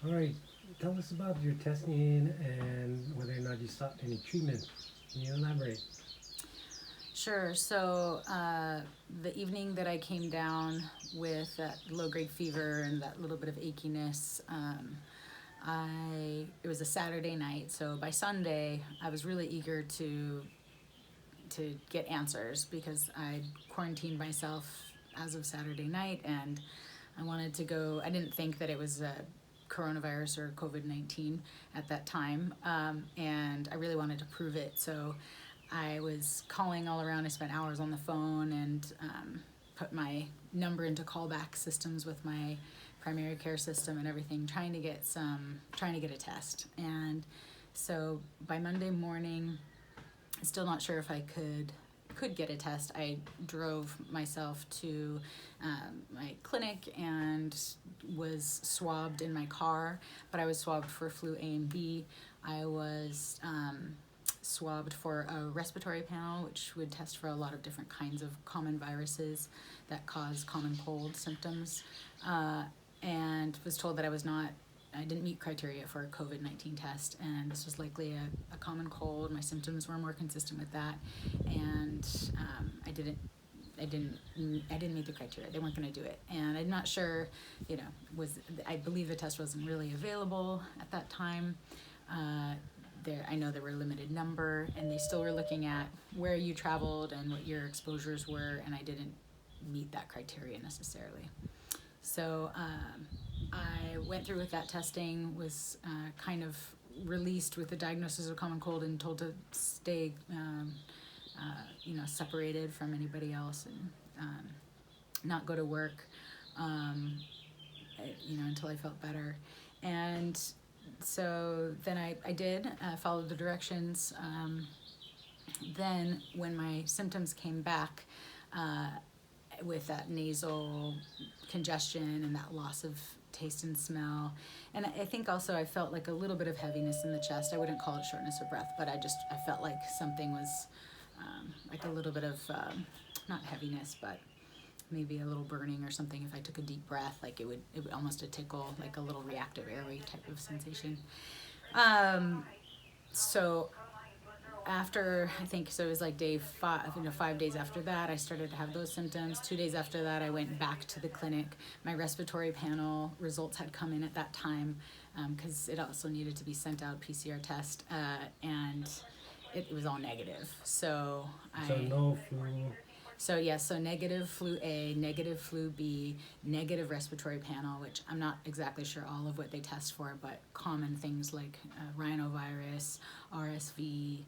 All right, tell us about your testing and whether or not you sought any treatment. Can you elaborate? Sure. So the evening that I came down with that low grade fever and that little bit of achiness, it was a Saturday night. So by Sunday, I was really eager to get answers because I quarantined myself as of Saturday night, and I wanted to go. I didn't think that it was a coronavirus or COVID-19 at that time, and I really wanted to prove it. So I was calling all around. I spent hours on the phone and put my number into callback systems with my primary care system and everything, trying to get a test. And so by Monday morning, still not sure if I could get a test. I drove myself to my clinic and was swabbed in my car, but I was swabbed for flu A and B. I was swabbed for a respiratory panel, which would test for a lot of different kinds of common viruses that cause common cold symptoms, and was told that I didn't meet criteria for a COVID-19 test, and this was likely a common cold. My symptoms were more consistent with that, and I didn't meet the criteria. They weren't going to do it, and I'm not sure. I believe the test wasn't really available at that time. I know there were a limited number, and they still were looking at where you traveled and what your exposures were, and I didn't meet that criteria necessarily. So I went through with that testing, was kind of released with the diagnosis of common cold and told to stay, separated from anybody else and not go to work, until I felt better. And so then I did follow the directions. Then when my symptoms came back, with that nasal congestion and that loss of taste and smell. And I think also I felt like a little bit of heaviness in the chest. I wouldn't call it shortness of breath, but I felt like something was like a little bit of, not heaviness, but maybe a little burning or something. If I took a deep breath, like it would almost a tickle, like a little reactive airway type of sensation. So after, I think, so it was like day 5, 5 days after that, I started to have those symptoms. 2 days after that, I went back to the clinic. My respiratory panel results had come in at that time, because it also needed to be sent out, PCR test, and it was all negative. So So no flu. so negative flu A, negative flu B, negative respiratory panel, which I'm not exactly sure all of what they test for, but common things like rhinovirus, RSV,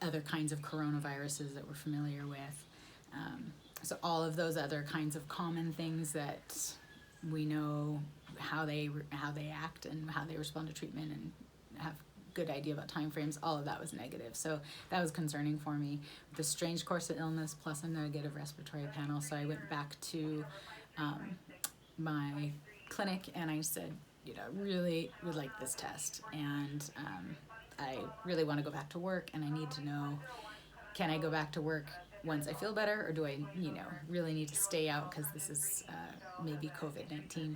other kinds of coronaviruses that we're familiar with. So all of those other kinds of common things that we know how they act and how they respond to treatment and have good idea about time frames, all of that was negative. So that was concerning for me. The strange course of illness plus a negative respiratory panel. So I went back to my clinic and I said, really would like this test. And I really want to go back to work, and I need to know, can I go back to work once I feel better, or do I, really need to stay out because this is maybe COVID-19?